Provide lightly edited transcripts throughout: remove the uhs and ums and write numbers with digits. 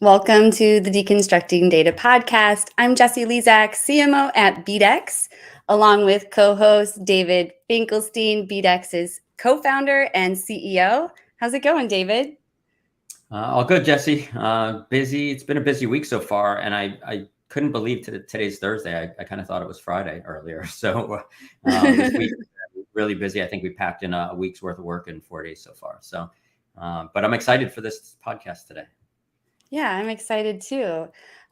Welcome to the Deconstructing Data podcast. I'm Jessie Lezak, CMO at BDEX, along with co-host David Finkelstein, BDEX's co-founder and CEO. How's it going, David? All good, Jesse. Busy. It's been a busy week so far, and I couldn't believe today's Thursday. I kind of thought it was Friday earlier. So this week really busy. I think we packed in a week's worth of work in 4 days so far. So, but I'm excited for this podcast today. Yeah, I'm excited too.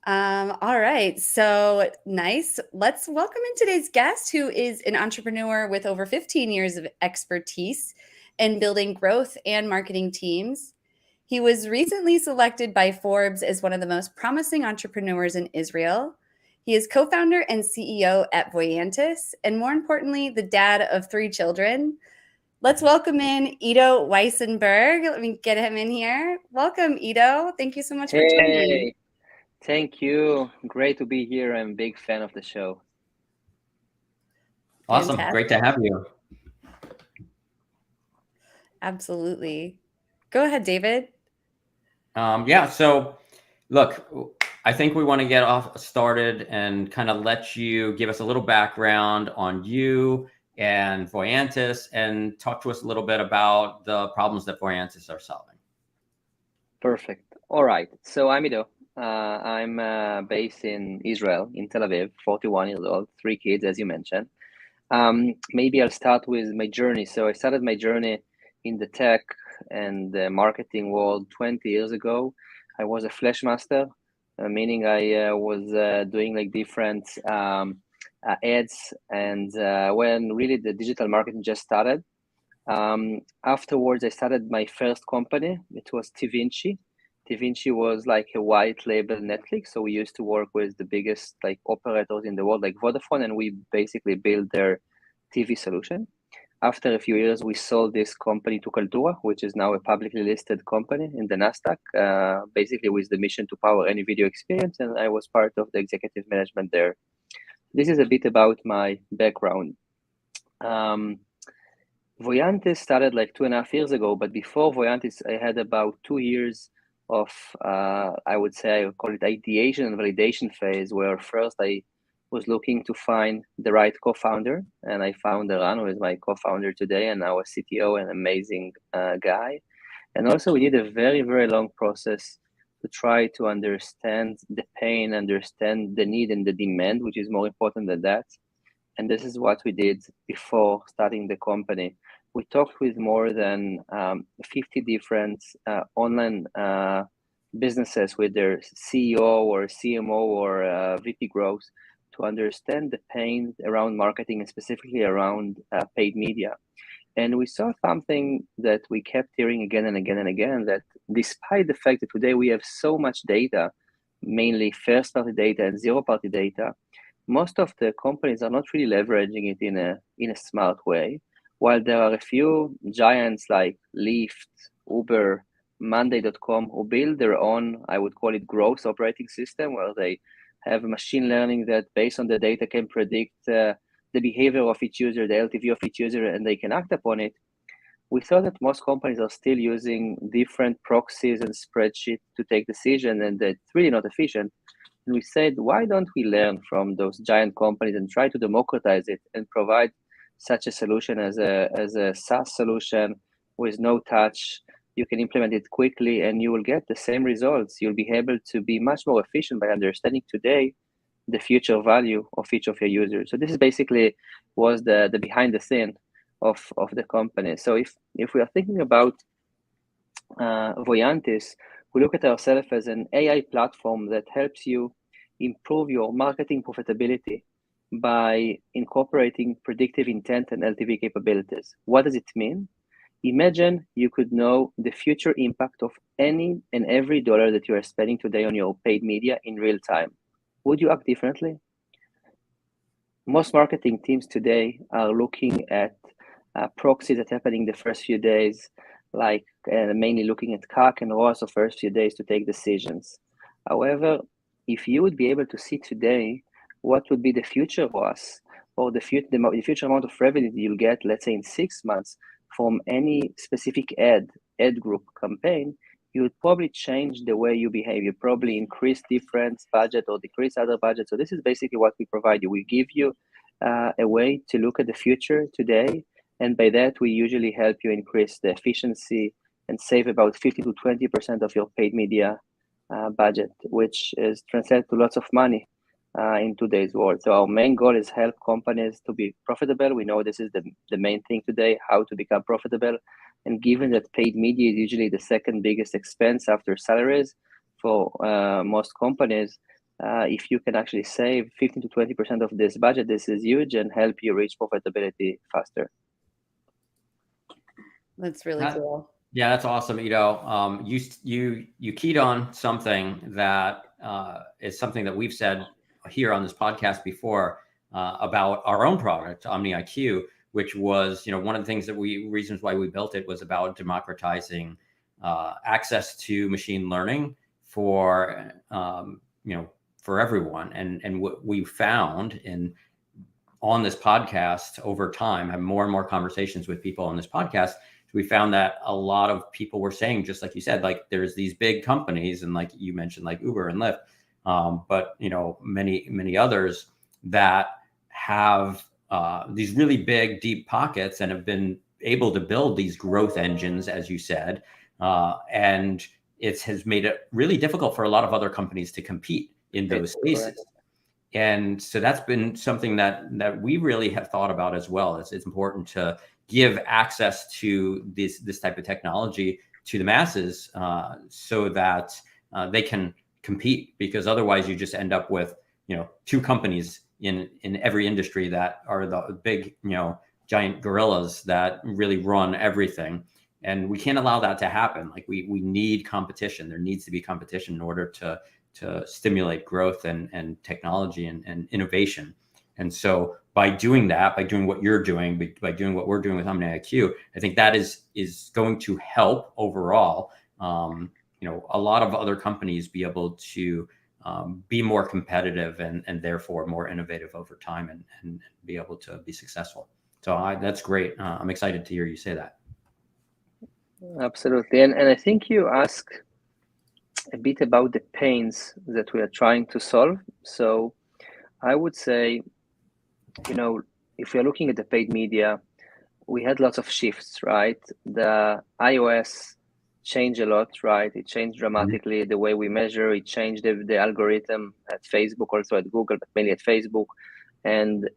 All right, so nice. Let's welcome in today's guest, who is an entrepreneur with over 15 years of expertise in building growth and marketing teams. He was recently selected by Forbes as one of the most promising entrepreneurs in Israel. He is co-founder and CEO at Voyantis, and more importantly, the dad of 3 children. Let's welcome in Ido Wiesenberg. Let me get him in here. Welcome, Ido. Thank you so much for joining. Thank you. Great to be here. I'm a big fan of the show. Awesome. Fantastic. Great to have you. Absolutely. Go ahead, David. Yeah. So, look, I think we want to get off started and kind of let you give us a little background on you and Voyantis, and talk to us a little bit about the problems that Voyantis are solving. Perfect. All right. So I'm Ido. I'm based in Israel, in Tel Aviv, 41 years old, 3 kids, as you mentioned. Maybe I'll start with my journey. So I started my journey in the tech and the marketing world 20 years ago. I was a flash master, meaning I was doing like different ads, and when really the digital marketing just started. Afterwards, I started my first company. It was TVinci. TVinci was like a white label Netflix. So we used to work with the biggest like operators in the world, like Vodafone, and we basically built their TV solution. After a few years, we sold this company to Kaltura, which is now a publicly listed company in the Nasdaq, basically with the mission to power any video experience. And I was part of the executive management there. This is a bit about my background. Voyantis started like 2.5 years ago, but before Voyantis, I had about 2 years of, I would say, I would call it ideation and validation phase, where first I was looking to find the right co-founder, and I found Eran, who is my co-founder today, and our CTO, an amazing guy. And also we did a very, very long process to try to understand the pain, understand the need and the demand, which is more important than that. And this is what we did before starting the company. We talked with more than 50 different online businesses with their CEO or CMO or VP growth to understand the pain around marketing and specifically around paid media. And we saw something that we kept hearing again and again and again, that despite the fact that today we have so much data, mainly first-party data and zero-party data, most of the companies are not really leveraging it in a smart way. While there are a few giants like Lyft, Uber, Monday.com who build their own, I would call it growth operating system, where they have machine learning that based on the data can predict the behavior of each user, the LTV of each user, and they can act upon it. We thought that most companies are still using different proxies and spreadsheets to take decisions, and that's really not efficient. And we said, why don't we learn from those giant companies and try to democratize it and provide such a solution as a SaaS solution with no touch? You can implement it quickly and you will get the same results. You'll be able to be much more efficient by understanding today the future value of each of your users. So this is basically was the behind the scene of the company. So if we are thinking about Voyantis, we look at ourselves as an AI platform that helps you improve your marketing profitability by incorporating predictive intent and LTV capabilities. What does it mean? Imagine you could know the future impact of any and every dollar that you are spending today on your paid media in real time. Would you act differently? Most marketing teams today are looking at proxies that happening the first few days, like mainly looking at CAC and ROAS the first few days to take decisions. However, if you would be able to see today what would be the future ROAS or the future amount of revenue that you'll get, let's say in 6 months, from any specific ad group campaign, you would probably change the way you behave. You probably increase different budget or decrease other budget. So this is basically what we provide you. We give you a way to look at the future today. And by that, we usually help you increase the efficiency and save about 50 to 20% of your paid media budget, which is translated to lots of money in today's world. So our main goal is help companies to be profitable. We know this is the main thing today, how to become profitable. And given that paid media is usually the second biggest expense after salaries for most companies, if you can actually save 15 to 20% of this budget, this is huge and help you reach profitability faster. That's really cool. Yeah, that's awesome, Ido. You keyed on something that is something that we've said here on this podcast before about our own product, OmniIQ, which was, one of the things that reasons why we built it was about democratizing access to machine learning for for everyone. And what we found on this podcast over time, have more and more conversations with people on this podcast, we found that a lot of people were saying, just like you said, like there's these big companies, and like you mentioned, like Uber and Lyft, but many others that have these really big, deep pockets and have been able to build these growth engines, as you said, and it has made it really difficult for a lot of other companies to compete in those spaces. Correct. And so that's been something that we really have thought about as well. It's important to give access to this type of technology to the masses so that they can compete, because otherwise you just end up with two companies in every industry that are the big giant gorillas that really run everything. And we can't allow that to happen. Like we need competition. There needs to be competition in order to stimulate growth and technology and innovation. And so by doing that, by doing what you're doing, by doing what we're doing with OmniIQ, I think that is going to help overall, a lot of other companies be able to be more competitive and therefore more innovative over time and be able to be successful. So that's great. I'm excited to hear you say that. Absolutely. And I think you asked a bit about the pains that we are trying to solve. So I would say, if you're looking at the paid media, we had lots of shifts, right? The iOS changed a lot, right? It changed dramatically the way we measure. It changed the algorithm at Facebook, also at Google, but mainly at Facebook. And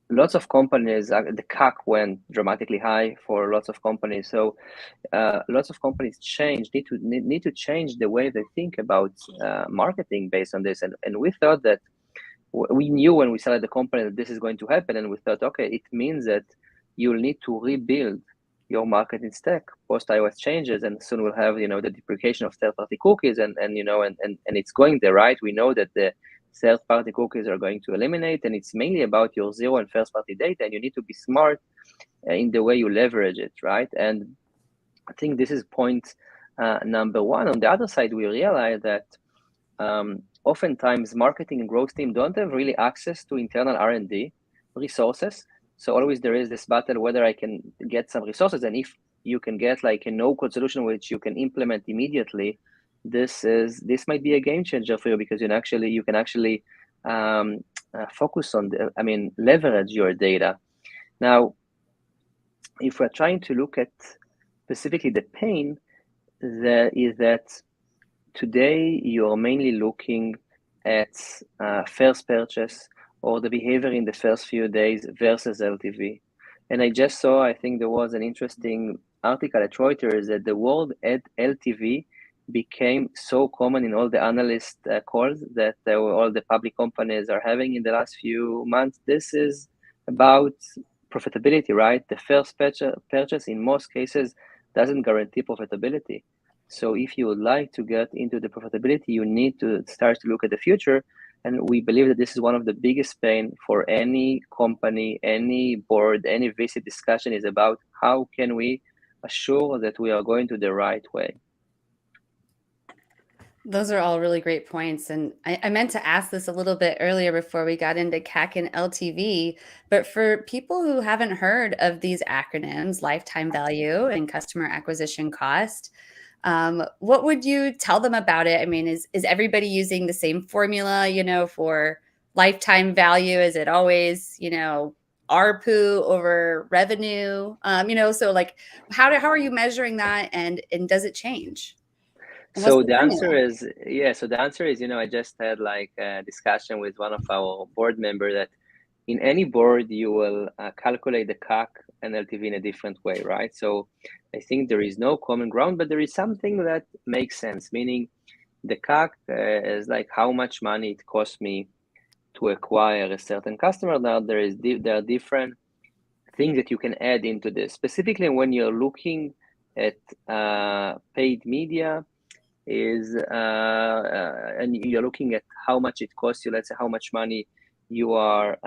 lots of companies, the CAC went dramatically high for lots of companies. So lots of companies need to change the way they think about marketing based on this. And we thought that we knew when we started the company that this is going to happen, and we thought, okay, it means that you'll need to rebuild your marketing stack post iOS changes, and soon we'll have the deprecation of third-party cookies, and it's going there, right? We know that the third-party cookies are going to eliminate, and it's mainly about your zero and first-party data, and you need to be smart in the way you leverage it, right? And I think this is point number one. On the other side, we realize that oftentimes marketing and growth team don't have really access to internal R&D resources. So always there is this battle whether I can get some resources, and if you can get like a no-code solution which you can implement immediately, this might be a game changer for you, because you can actually focus on leverage your data. Now, if we're trying to look at specifically the pain, there is that today you're mainly looking at first purchase or the behavior in the first few days versus LTV. And I just saw, I think there was an interesting article at Reuters that the word LTV became so common in all the analyst calls that all the public companies are having in the last few months. This is about profitability, right? The first purchase in most cases doesn't guarantee profitability. So if you would like to get into the profitability, you need to start to look at the future. And we believe that this is one of the biggest pain for any company, any board, any VC discussion is about how can we assure that we are going to the right way. Those are all really great points. And I meant to ask this a little bit earlier before we got into CAC and LTV, but for people who haven't heard of these acronyms, lifetime value and customer acquisition cost, What would you tell them about it? I mean, is everybody using the same formula, for lifetime value? Is it always, ARPU over revenue? So like how are you measuring that, and does it change? And what's So the the answer formula? is, yeah. So the answer is, I just had like a discussion with one of our board member that in any board you will calculate the CAC and LTV in a different way, right? So I think there is no common ground, but there is something that makes sense. Meaning, the CAC is like how much money it costs me to acquire a certain customer. Now there are different things that you can add into this. Specifically, when you're looking at paid media, and you're looking at how much it costs you. Let's say how much money you are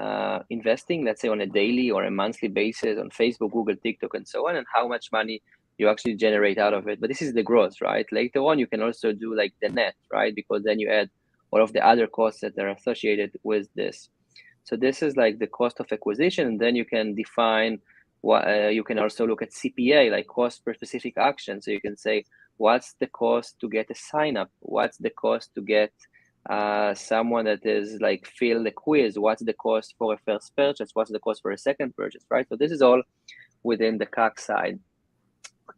investing, let's say on a daily or a monthly basis on Facebook, Google, TikTok, and so on, and how much money you actually generate out of it. But this is the gross, right? Later on, you can also do like the net, right? Because then you add all of the other costs that are associated with this. So this is like the cost of acquisition, and then you can define what you can also look at CPA, like cost per specific action. So you can say, what's the cost to get a sign up? What's the cost to get someone that is like fill the quiz? What's the cost for a first purchase? What's the cost for a second purchase, right? So this is all within the CAC side.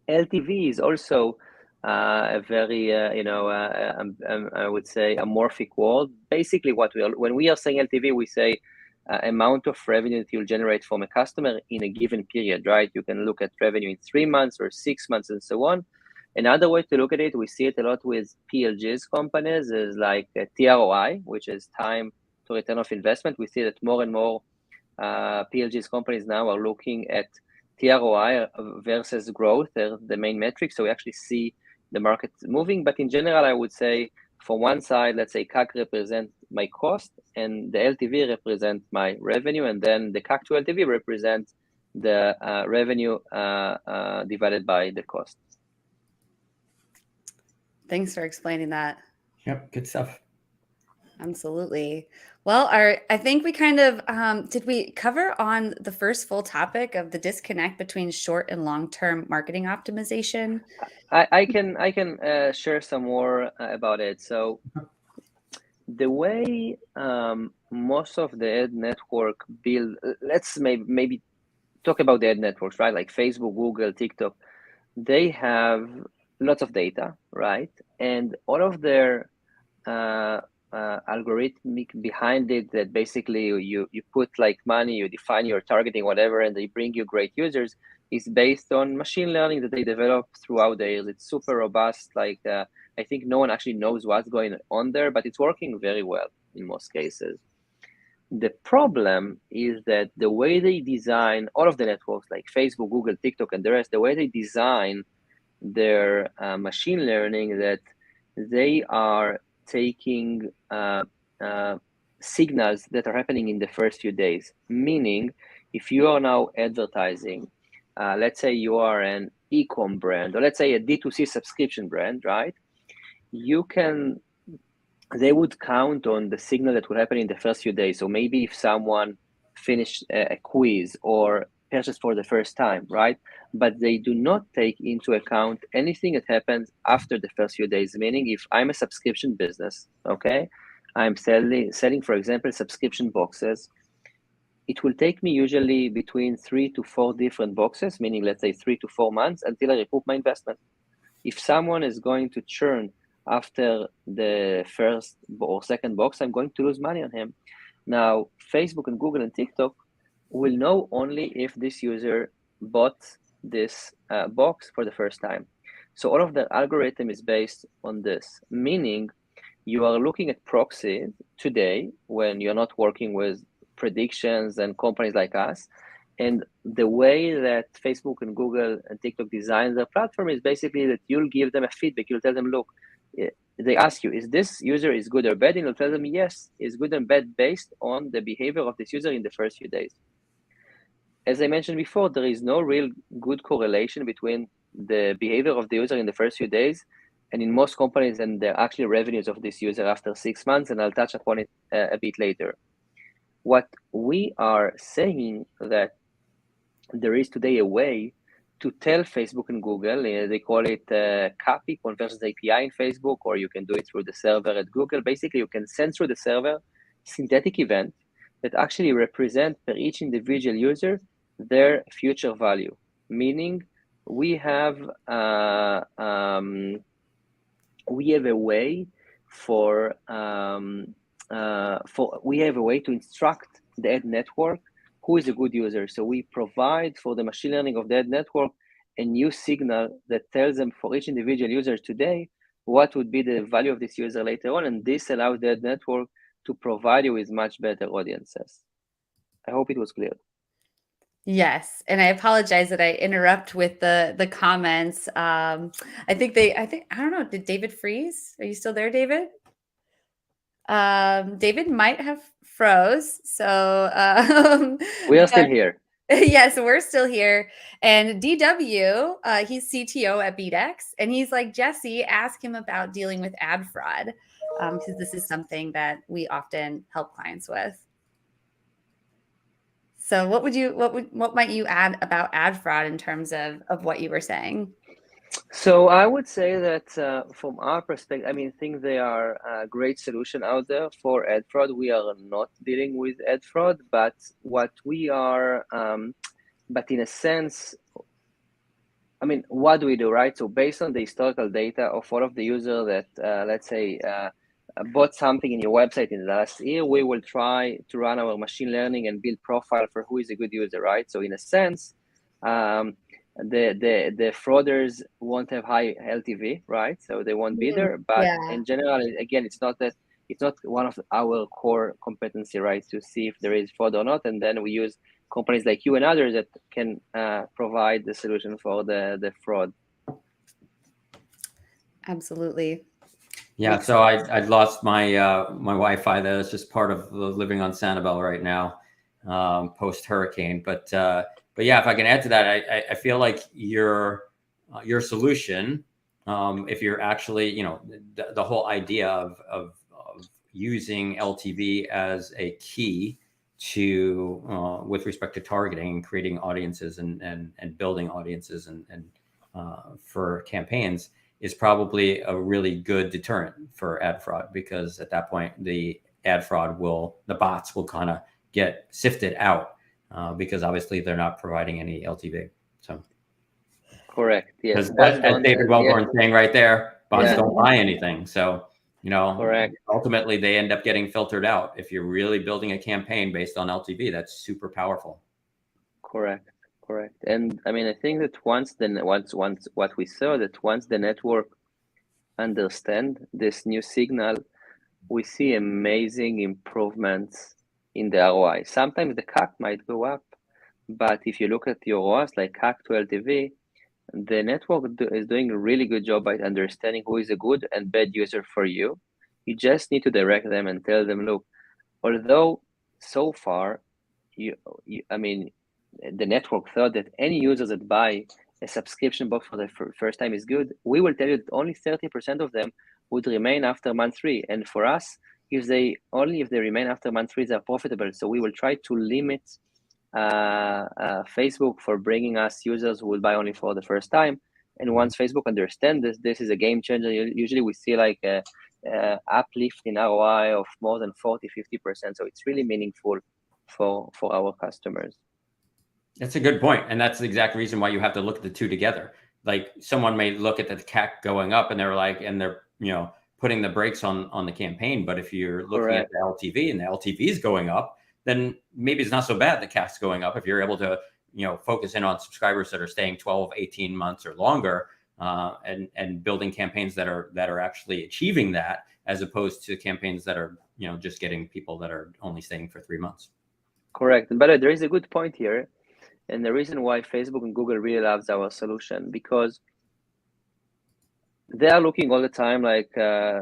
LTV is also a very, I would say, amorphic word. Basically, when we are saying LTV, we say amount of revenue that you'll generate from a customer in a given period, right? You can look at revenue in 3 months or 6 months and so on. Another way to look at it, we see it a lot with PLGs companies, is like a TROI, which is time to return of investment. We see that more and more PLGs companies now are looking at TROI versus growth, the main metrics. So we actually see the market moving. But in general, I would say from one side, let's say CAC represents my cost and the LTV represents my revenue. And then the CAC to LTV represents the revenue divided by the cost. Thanks for explaining that. Yep, good stuff. Absolutely. Well, I think we kind of did we cover on the first full topic of the disconnect between short and long-term marketing optimization? I can share some more about it. So the way most of the ad network build, let's maybe talk about the ad networks, right? Like Facebook, Google, TikTok, they have lots of data, right? And all of their algorithmic behind it, that basically you put like money, you define your targeting, whatever, and they bring you great users, is based on machine learning that they develop throughout the years. It's super robust. Like I think no one actually knows what's going on there, but it's working very well in most cases. The problem is that the way they design all of the networks like Facebook, Google, TikTok, and the rest, the way they design their machine learning, that they are taking signals that are happening in the first few days. Meaning, if you are now advertising, let's say you are an e-com brand, or let's say a D2C subscription brand, right? They would count on the signal that will happen in the first few days. So maybe if someone finished a quiz or purchased for the first time, right? But they do not take into account anything that happens after the first few days. Meaning, if I'm a subscription business, okay, I'm selling, for example, subscription boxes. It will take me usually between 3 to 4 different boxes, meaning let's say 3 to 4 months until I recoup my investment. If someone is going to churn after the first or second box, I'm going to lose money on him. Now, Facebook and Google and TikTok will know only if this user bought this box for the first time. So all of the algorithm is based on this, meaning you are looking at proxy today when you're not working with predictions and companies like us. And the way that Facebook and Google and TikTok design their platform is basically that you'll give them a feedback. You'll tell them, look, they ask you, is this user is good or bad? And you'll tell them, yes, is good and bad based on the behavior of this user in the first few days. As I mentioned before, there is no real good correlation between the behavior of the user in the first few days and in most companies and the actual revenues of this user after 6 months. And I'll touch upon it a bit later. What we are saying that there is today a way to tell Facebook and Google. They call it CAPI, Conversions API in Facebook, or you can do it through the server at Google. Basically, you can send through the server synthetic event that actually represent per each individual user their future value. Meaning, we have a way we have a way to instruct the ad network who is a good user. So we provide for the machine learning of the ad network a new signal that tells them for each individual user today what would be the value of this user later on, and this allows the ad network to provide you with much better audiences. I hope it was clear. Yes, and I apologize that I interrupt with the comments. I think I don't know. Did David freeze? Are you still there, David? David might have froze. So we are still here. Yes, we're still here. And DW, he's CTO at BDEX, and he's like, Jesse, ask him about dealing with ad fraud, because this is something that we often help clients with. So what might you add about ad fraud in terms of what you were saying? So I would say that from our perspective, I think there are a great solution out there for ad fraud. We are not dealing with ad fraud, but what we are, but in a sense, what do we do, right? So based on the historical data of all of the users that, let's say, bought something in your website in the last year, we will try to run our machine learning and build profile for who is a good user, right? So in a sense, the frauders won't have high LTV, right? So they won't be there. But in general, again, it's not one of our core competency, right? To see if there is fraud or not, and then we use companies like you and others that can provide the solution for the fraud. Absolutely. Yeah, so I lost my my Wi-Fi. That's just part of living on Sanibel right now, post hurricane. But yeah, if I can add to that, I feel like your solution, if you're actually, the whole idea of using LTV as a key to with respect to targeting and creating audiences and building audiences and for campaigns, is probably a really good deterrent for ad fraud, because at that point the bots will kind of get sifted out because obviously they're not providing any LTV. So correct, yes. As David Wellborn saying right there, bots don't buy anything. So correct. Ultimately they end up getting filtered out. If you're really building a campaign based on LTV, that's super powerful. Correct. And I think that once what we saw, that once the network understand this new signal, we see amazing improvements in the ROI. Sometimes the CAC might go up, but if you look at your ROAS, like CAC to LTV, the network is doing a really good job by understanding who is a good and bad user for you. You just need to direct them and tell them, look, although so far, the network thought that any users that buy a subscription box for the first time is good, we will tell you that only 30% of them would remain after month 3. And for us, if they remain after month 3, they're profitable. So we will try to limit Facebook for bringing us users who will buy only for the first time. And once Facebook understands this is a game changer. Usually we see like a uplift in ROI of more than 40-50%. So it's really meaningful for our customers. That's a good point. And that's the exact reason why you have to look at the two together. Like someone may look at the CAC going up and they're putting the brakes on the campaign. But if you're looking at the LTV and the LTV is going up, then maybe it's not so bad the CAC's going up if you're able to focus in on subscribers that are staying 12, 18 months or longer, and building campaigns that are actually achieving that, as opposed to campaigns that are just getting people that are only staying for 3 months. Correct. But there is a good point here, and the reason why Facebook and Google really loves our solution, because they are looking all the time, like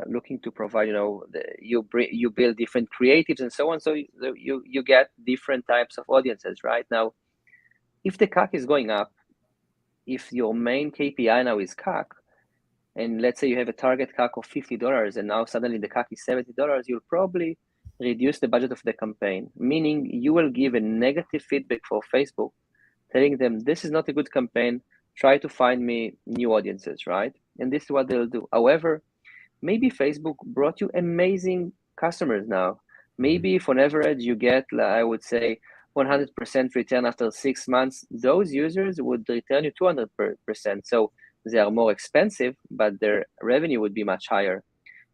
looking to provide, you build different creatives and so on. So you get different types of audiences, right? Now, if the CAC is going up, if your main KPI now is CAC, and let's say you have a target CAC of $50, and now suddenly the CAC is $70, you'll probably reduce the budget of the campaign, meaning you will give a negative feedback for Facebook, telling them this is not a good campaign, try to find me new audiences, right? And this is what they'll do. However, maybe Facebook brought you amazing customers now. Maybe if on average you get, I would say, 100% return after 6 months, those users would return you 200%. So they are more expensive, but their revenue would be much higher.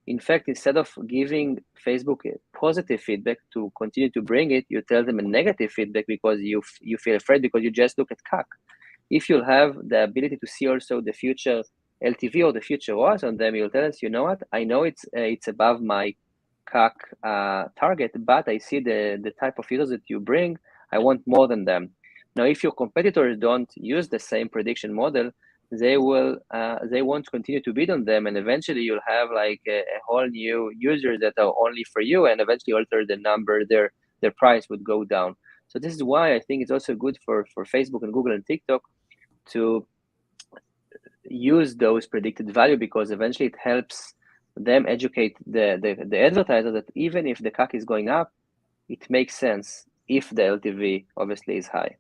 In fact, instead of giving Facebook a positive feedback to continue to bring it, you tell them a negative feedback because you feel afraid because you just look at CAC. If you'll have the ability to see also the future LTV or the future ROAS on them, you'll tell us, you know what, I know it's above my CAC target, but I see the type of users that you bring, I want more than them. Now, if your competitors don't use the same prediction model, they won't continue to bid on them, and eventually you'll have like a whole new users that are only for you, and eventually alter the number, their price would go down. So this is why I think it's also good for Facebook and Google and TikTok to use those predicted value, because eventually it helps them educate the advertiser that even if the CAC is going up, it makes sense if the LTV obviously is high.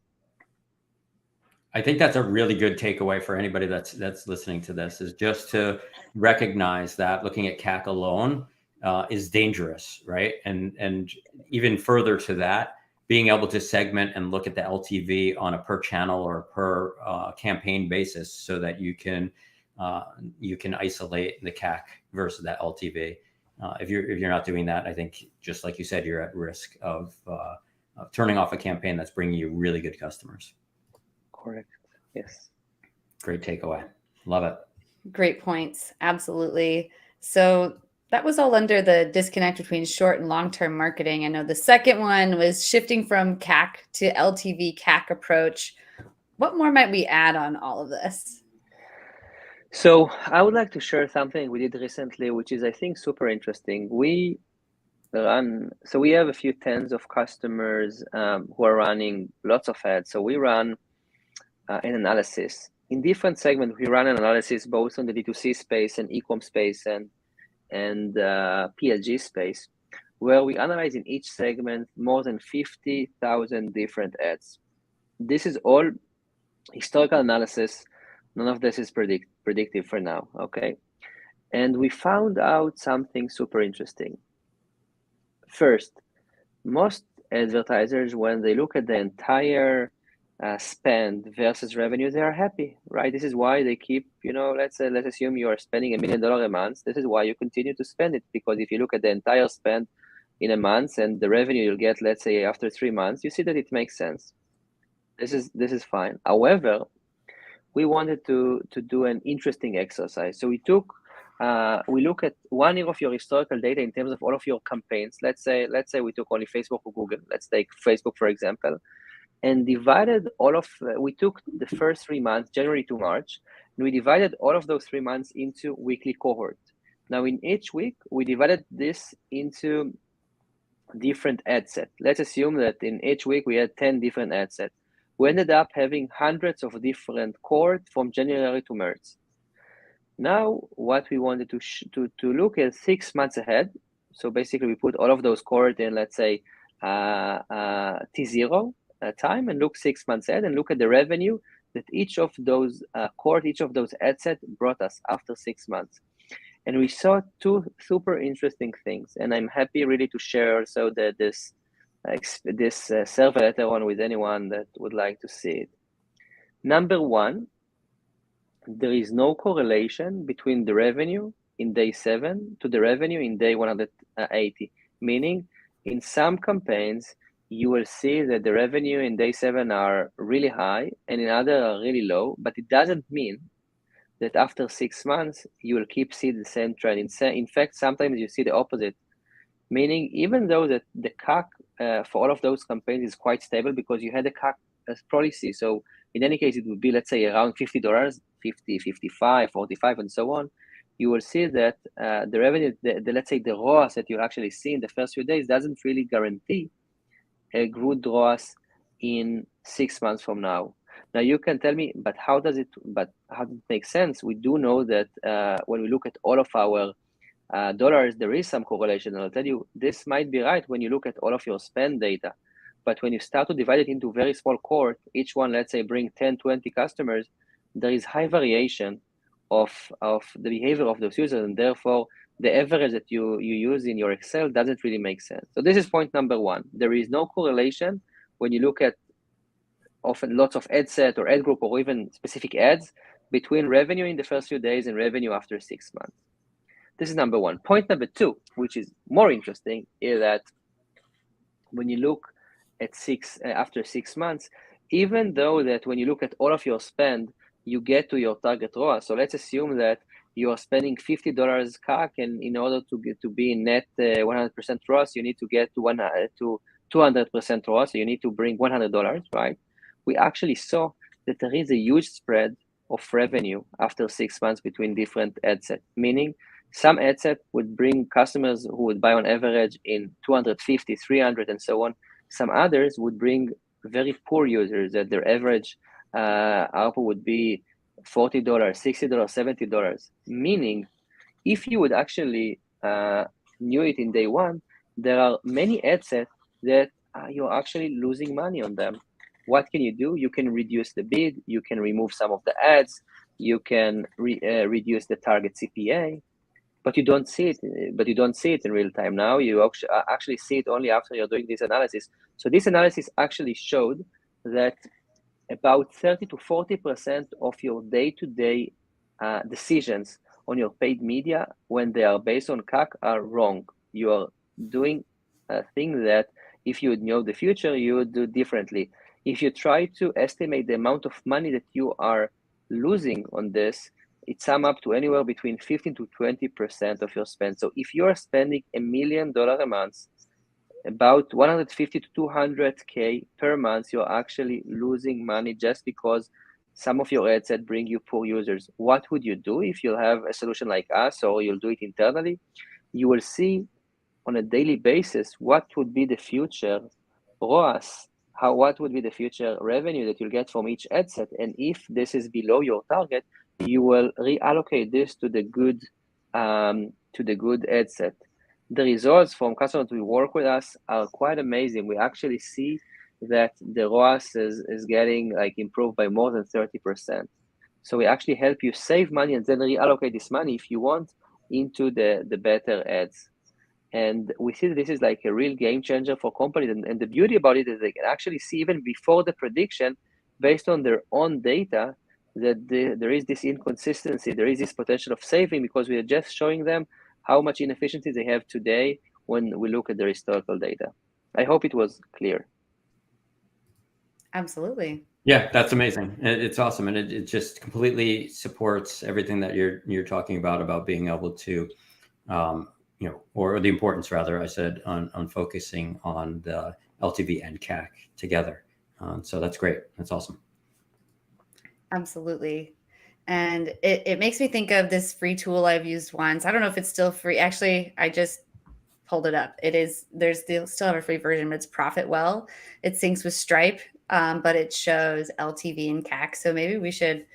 I think that's a really good takeaway for anybody that's listening to this, is just to recognize that looking at CAC alone is dangerous, right? And even further to that, being able to segment and look at the LTV on a per channel or per campaign basis, so that you can isolate the CAC versus that LTV. If you're not doing that, I think, just like you said, you're at risk of turning off a campaign that's bringing you really good customers. Correct. Yes. Great takeaway. Love it. Great points. Absolutely. So that was all under the disconnect between short and long-term marketing. I know the second one was shifting from CAC to LTV CAC approach. What more might we add on all of this? So I would like to share something we did recently, which is, I think, super interesting. We have a few tens of customers who are running lots of ads. So we run an analysis in different segments. We run an analysis both on the D2C space and e-com space and PLG space, where we analyze in each segment more than 50,000 different ads. This is all historical analysis. None of this is predictive for now, okay? And we found out something super interesting. First, most advertisers, when they look at the entire spend versus revenue, they are happy, right? This is why they keep, let's assume you are spending $1 million a month. This is why you continue to spend it, because if you look at the entire spend in a month and the revenue you'll get, let's say after 3 months, you see that it makes sense. This is fine. However, we wanted to do an interesting exercise. So we look at 1 year of your historical data in terms of all of your campaigns. Let's say we took only Facebook or Google. Let's take Facebook, for example, and we took the first 3 months, January to March, and we divided all of those 3 months into weekly cohort. Now, in each week, we divided this into different ad set. Let's assume that in each week we had 10 different ad sets. We ended up having hundreds of different cohorts from January to March. Now, what we wanted to look at 6 months ahead. So basically, we put all of those cohorts in, let's say, T0 time, and look 6 months ahead and look at the revenue that each of those cohorts, each of those ad sets brought us after 6 months. And we saw 2 super interesting things. And I'm happy really to share also this survey later on with anyone that would like to see it. Number 1, there is no correlation between the revenue in day 7 to the revenue in day 180. Meaning, in some campaigns, you will see that the revenue in day 7 are really high and in other are really low, but it doesn't mean that after 6 months, you will keep seeing the same trend. In fact, sometimes you see the opposite. Meaning, even though that the CAC for all of those campaigns is quite stable because you had a CAC policy. So in any case, it would be, let's say, around $50, 50, 55, 45, and so on. You will see that the revenue, let's say the ROAS that you actually see in the first few days doesn't really guarantee a good ROAS in 6 months from now. Now you can tell me, but how does it make sense? We do know that when we look at all of our dollars, there is some correlation. And I'll tell you, this might be right when you look at all of your spend data. But when you start to divide it into very small cohort, each one, let's say, bring 10, 20 customers, there is high variation of the behavior of those users, and therefore the average that you use in your Excel doesn't really make sense. So this is point number one. There is no correlation when you look at often lots of ad set or ad group or even specific ads between revenue in the first few days and revenue after 6 months. This is number one. Point number two, which is more interesting, is that when you look at after 6 months, even though that when you look at all of your spend, you get to your target ROAS. So let's assume that you are spending $50 CAC, and in order to be in net 100% ROAS, you need to get to 200% ROAS. So you need to bring $100, right? We actually saw that there is a huge spread of revenue after 6 months between different ad sets, meaning some ad set would bring customers who would buy on average in 250, 300, and so on. Some others would bring very poor users that their average ARPU would be $40, $60, $70. Meaning, if you would actually knew it in day one, there are many ad sets that you're actually losing money on them. What can you do? You can reduce the bid, you can remove some of the ads, you can reduce the target CPA, but you don't see it in real time. Now you actually see it only after you're doing this analysis. So this analysis actually showed that about 30 to 40% of your day-to-day decisions on your paid media, when they are based on CAC, are wrong. You are doing a thing that if you would know the future, you would do differently. If you try to estimate the amount of money that you are losing on this, it sums up to anywhere between 15 to 20% of your spend. So if you are spending $1 million a month, about 150 to 200K per month, you're actually losing money just because some of your ads that bring you poor users. What would you do if you have a solution like us, or you'll do it internally? You will see on a daily basis what would be the future ROAS, what would be the future revenue that you'll get from each ad set, and if this is below your target, you will reallocate this to the good ad set. The results from customers who work with us are quite amazing. We actually see that the ROAS is getting improved by more than 30%. So we actually help you save money and then reallocate this money if you want into the better ads. And we see that this is like a real game changer for companies. And the beauty about it is they can actually see even before the prediction, based on their own data, that there is this inconsistency, there is this potential of saving, because we are just showing them how much inefficiency they have today when we look at their historical data. I hope it was clear. Absolutely. Yeah, that's amazing. It's awesome. And it just completely supports everything that you're talking about being able to, or the importance rather, I said, on focusing on the LTV and CAC together. So that's great. That's awesome. Absolutely. And it makes me think of this free tool I've used once. I don't know if it's still free. Actually, I just pulled it up. Still have a free version, but it's Profitwell. It syncs with Stripe, but it shows LTV and CAC. So maybe we should,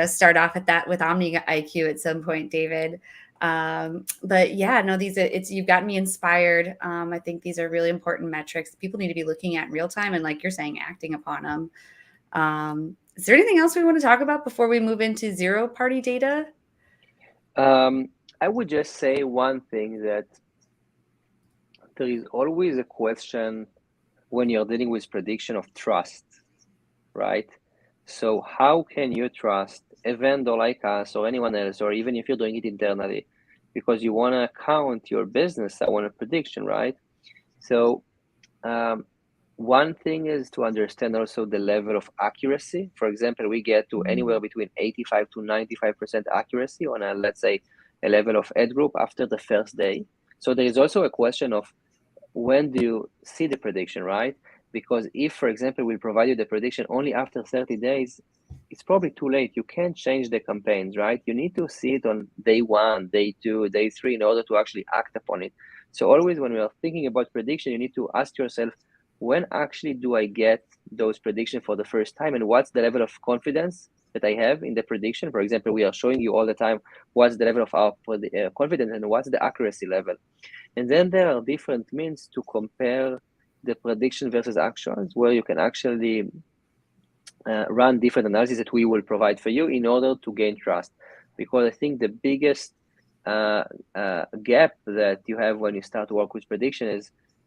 start off at that with Omni IQ at some point, David. But yeah, no, you've gotten me inspired. I think these are really important metrics people need to be looking at in real time, and like you're saying, acting upon them. Is there anything else we want to talk about before we move into zero-party data? I would just say one thing, that there is always a question when you're dealing with prediction of trust, right? So how can you trust a vendor like us or anyone else, or even if you're doing it internally, because you want to count your business on a prediction, right? So one thing is to understand also the level of accuracy. For example, we get to anywhere between 85 to 95% accuracy on let's say, a level of ad group after the first day. So there is also a question of when do you see the prediction, right? Because if, for example, we provide you the prediction only after 30 days, it's probably too late. You can't change the campaigns, right? You need to see it on day 1, day 2, day 3 in order to actually act upon it. So always when we are thinking about prediction, you need to ask yourself, when actually do I get those predictions for the first time, and what's the level of confidence that I have in the prediction? For example, we are showing you all the time what's the level of our confidence and what's the accuracy level. And then there are different means to compare the prediction versus actuals, where you can actually run different analyses that we will provide for you in order to gain trust. Because I think the biggest gap that you have when you start to work with prediction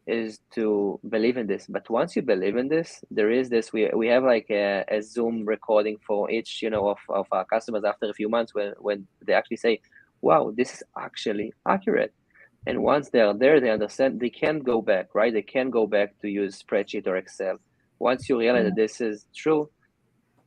is to believe in this. But once you believe in this, there is this, we have like a Zoom recording for each, of our customers after a few months when they actually say, wow, this is actually accurate. And once they are there, they understand they can't go back, right? They can't go back to use spreadsheet or Excel. Once you realize that this is true,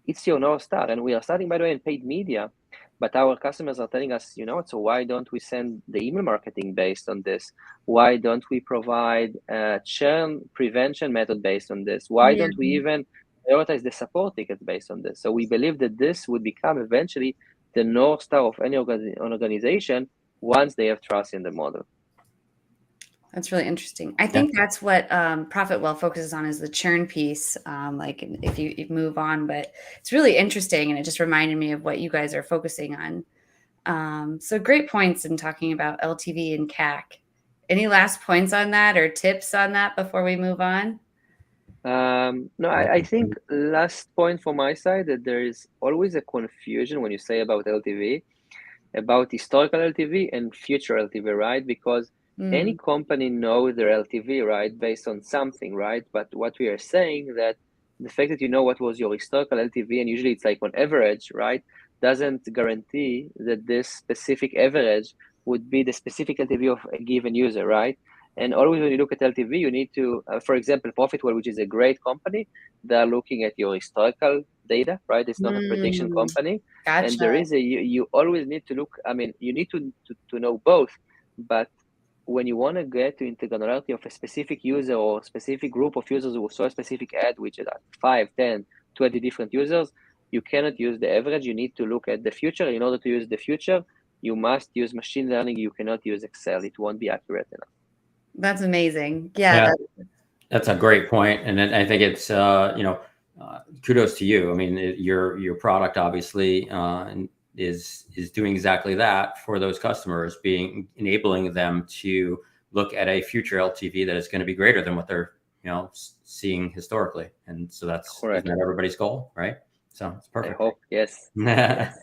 it's your North Star. And we are starting, by the way, in paid media, but our customers are telling us, so why don't we send the email marketing based on this? Why don't we provide a churn prevention method based on this? Why don't we even prioritize the support tickets based on this? So we believe that this would become eventually the North Star of any organization once they have trust in the model. That's really interesting. I think that's what Profitwell focuses on, is the churn piece. Like if you move on, but it's really interesting, and it just reminded me of what you guys are focusing on. So great points in talking about LTV and CAC. Any last points on that or tips on that before we move on? No, I think last point from my side, that there is always a confusion when you say about LTV, about historical LTV and future LTV, right? Because any company knows their LTV, right, based on something, right? But what we are saying, that the fact that you know what was your historical LTV, and usually it's like on average, right, doesn't guarantee that this specific average would be the specific LTV of a given user, right? And always when you look at LTV, you need to, for example, Profitwell, which is a great company, they're looking at your historical data, right? It's not a prediction company. Gotcha. And there is you always need to look, I mean, you need to know both, but when you want to get to integrality of a specific user or specific group of users who saw a specific ad, which is 5, 10, 20 different users, you cannot use the average. You need to look at the future. In order to use the future, you must use machine learning. You cannot use Excel. It won't be accurate enough. That's amazing. Yeah. That's a great point. And then I think it's, kudos to you. I mean, your product obviously is doing exactly that for those customers, enabling them to look at a future LTV that is going to be greater than what they're, seeing historically. And so that's isn't that everybody's goal, right? So it's perfect. I hope, yes. Yes.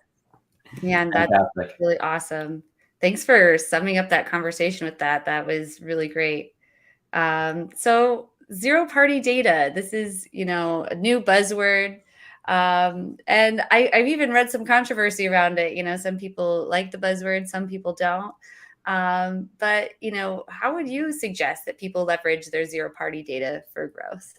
Yeah, and that's really awesome. Thanks for summing up that conversation with that. That was really great. So zero-party data, this is, a new buzzword. And I've even read some controversy around it. Some people like the buzzword, some people don't. But, how would you suggest that people leverage their zero-party data for growth?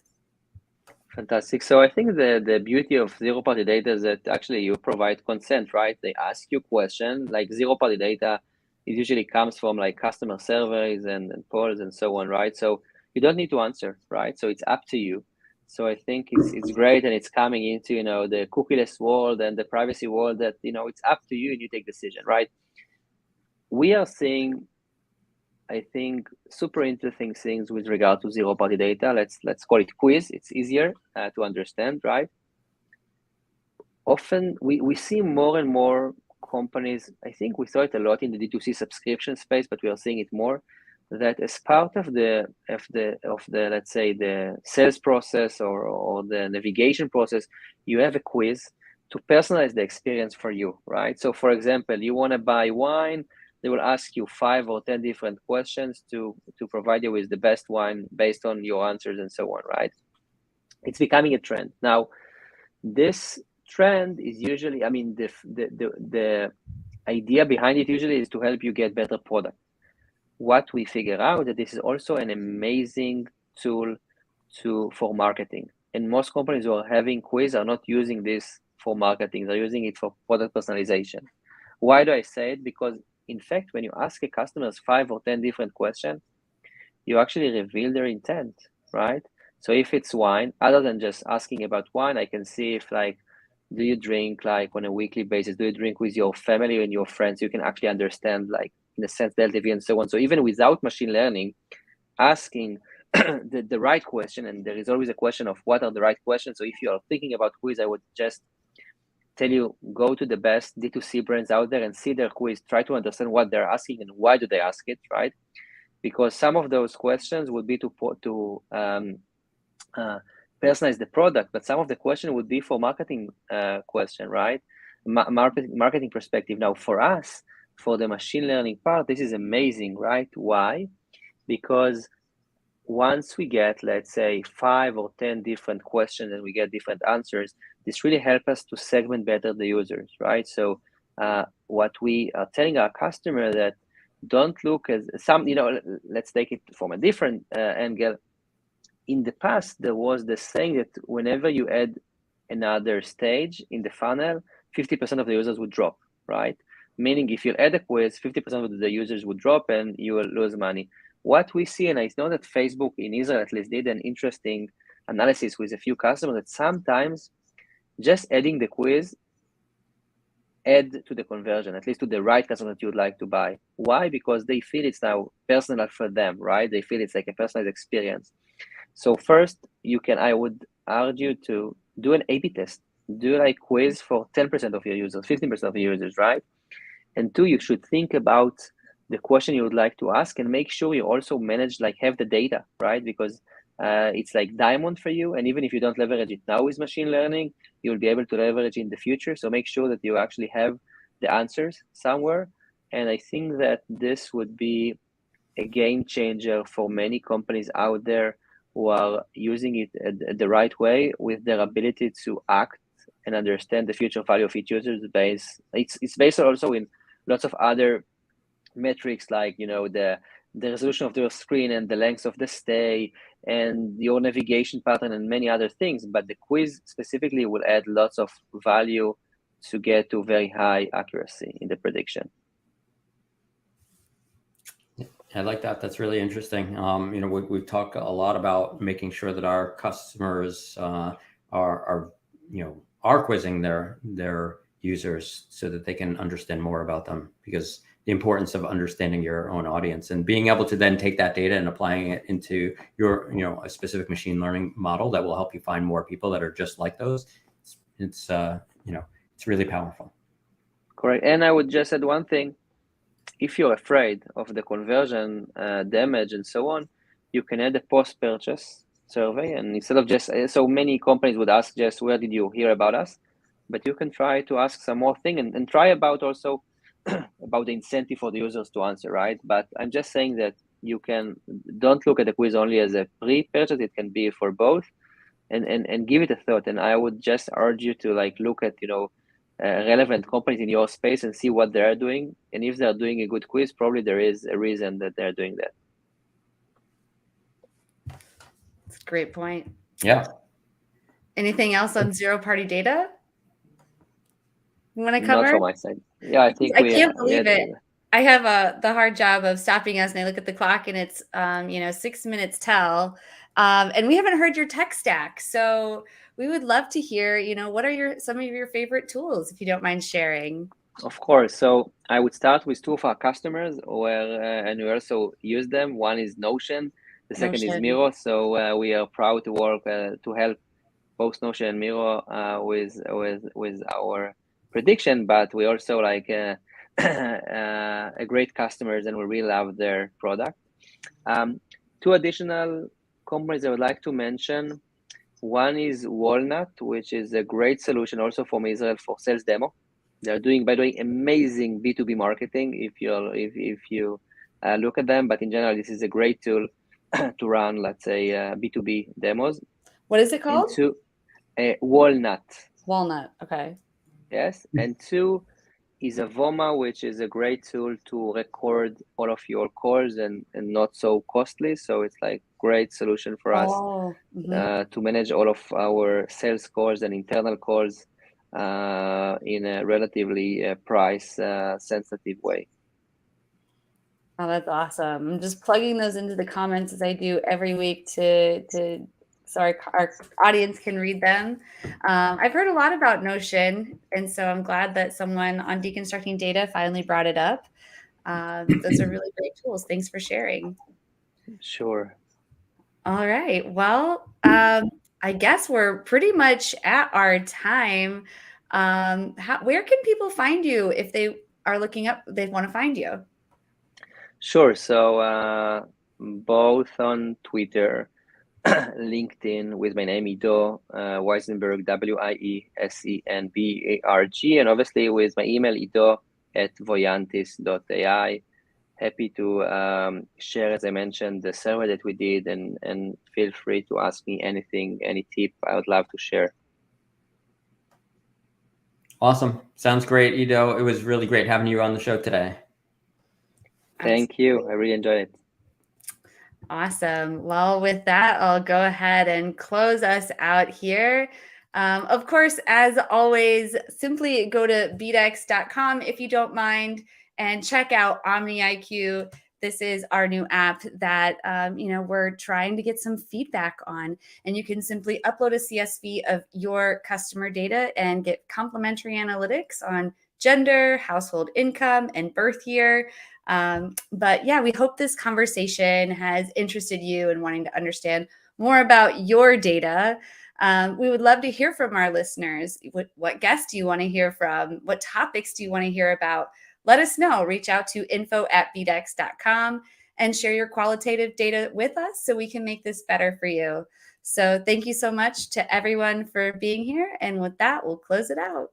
Fantastic. So I think the beauty of zero-party data is that actually you provide consent, right? They ask you questions. Like zero-party data, it usually comes from like customer surveys and polls and so on, right? So you don't need to answer, right? So it's up to you. So I think it's great, and it's coming into the cookieless world and the privacy world, that it's up to you and you take decision, right? We are seeing, I think, super interesting things with regard to zero-party data. Let's call it quiz. It's easier to understand, right? Often we see more and more companies. I think we saw it a lot in the D2C subscription space, but we are seeing it more, that as part of the let's say the sales process or the navigation process, you have a quiz to personalize the experience for you, right? So for example, you want to buy wine, they will ask you 5 or 10 different questions to provide you with the best wine based on your answers and so on, right? It's becoming a trend. Now, this trend is usually, I mean, the idea behind it usually is to help you get better product. What we figure out that this is also an amazing tool for marketing. And most companies who are having quiz are not using this for marketing. They're using it for product personalization. Why do I say it? Because in fact, when you ask a customer 5 or 10 different questions, you actually reveal their intent, right? So if it's wine, other than just asking about wine, I can see if do you drink like on a weekly basis? Do you drink with your family and your friends? You can actually understand like in a sense the LTV and so on. So even without machine learning, asking the right question, and there is always a question of what are the right questions. So if you are thinking about quiz, I would just tell you, go to the best D2C brands out there and see their quiz, try to understand what they're asking and why do they ask it, right? Because some of those questions would be to personalize the product, but some of the question would be for marketing question, right? Marketing perspective. Now, for us, for the machine learning part, this is amazing, right? Why? Because once we get, let's say, 5 or 10 different questions and we get different answers, this really helps us to segment better the users, right? So what we are telling our customer that don't look as some, let's take it from a different angle. In the past, there was the saying that whenever you add another stage in the funnel, 50% of the users would drop, right? Meaning if you add a quiz, 50% of the users would drop and you will lose money. What we see, and I know that Facebook in Israel at least did an interesting analysis with a few customers, that sometimes just adding the quiz add to the conversion, at least to the right customer that you would like to buy. Why? Because they feel it's now personal for them, right? They feel it's like a personalized experience. So first, I would urge you to do an A/B test. Do like quiz for 10% of your users, 15% of your users, right? And two, you should think about the question you would like to ask and make sure you also have the data, right? Because it's like diamond for you. And even if you don't leverage it now with machine learning, you'll be able to leverage it in the future. So make sure that you actually have the answers somewhere. And I think that this would be a game changer for many companies out there who are using it the right way with their ability to act and understand the future value of each user's base. It's based also in lots of other metrics like the resolution of the screen and the length of the stay and your navigation pattern and many other things. But the quiz specifically will add lots of value to get to very high accuracy in the prediction. I like that. That's really interesting. We talk a lot about making sure that our customers are quizzing their users so that they can understand more about them, because the importance of understanding your own audience and being able to then take that data and applying it into your a specific machine learning model that will help you find more people that are just like those. It's really powerful. Correct. And I would just add one thing. If you're afraid of the conversion damage and so on, you can add a post-purchase survey. And instead of just, so many companies would ask just, where did you hear about us? But you can try to ask some more thing and try about also about the incentive for the users to answer, right? But I'm just saying that don't look at the quiz only as a pre-purchase. It can be for both, and give it a thought. And I would just urge you to look at, relevant companies in your space and see what they're doing. And if they're doing a good quiz, probably there is a reason that they're doing that. That's a great point. Yeah. Anything else on zero-party data you want to cover? Not from my side. Yeah, I think I can't believe it. I have the hard job of stopping us, and I look at the clock, and it's 6 minutes till, and we haven't heard your tech stack. So we would love to hear, what are some of your favorite tools, if you don't mind sharing. Of course. So I would start with two of our customers, and we also use them. One is Notion. The second is Miro. So we are proud to work to help both Notion and Miro with our prediction. But we also a great customers, and we really love their product. Two additional companies I would like to mention. One is Walnut, which is a great solution also from Israel for sales demo. They're doing, by the way, amazing B2B marketing if you look at them. But in general, this is a great tool to run, let's say, B2B demos. What is it called? Walnut. Walnut. Okay. Yes. And two is Avoma, which is a great tool to record all of your calls and not so costly. So it's great solution for us to manage all of our sales calls and internal calls in a relatively price sensitive way. Oh, that's awesome. I'm just plugging those into the comments as I do every week so our audience can read them. I've heard a lot about Notion, and so I'm glad that someone on Deconstructing Data finally brought it up. Those are really great tools. Thanks for sharing. Sure. All right. Well, I guess we're pretty much at our time. Where can people find you if they are they want to find you? Sure. So both on Twitter, LinkedIn with my name, Ido Wiesenberg, Wiesenberg, and obviously with my email, ido@voyantis.ai. Happy to share, as I mentioned, the survey that we did, and feel free to ask me anything, any tip. I would love to share. Awesome. Sounds great, Ido. It was really great having you on the show today. Thank you. I really enjoyed it. Awesome. Well, with that, I'll go ahead and close us out here. Of course, as always, simply go to BDEX.com if you don't mind and check out OmniIQ. This is our new app that we're trying to get some feedback on, and you can simply upload a CSV of your customer data and get complimentary analytics on gender, household income, and birth year. But yeah, we hope this conversation has interested you in wanting to understand more about your data. We would love to hear from our listeners. What guests do you want to hear from? What topics do you want to hear about? Let us know. Reach out to info@bdex.com and share your qualitative data with us so we can make this better for you. So thank you so much to everyone for being here. And with that, we'll close it out.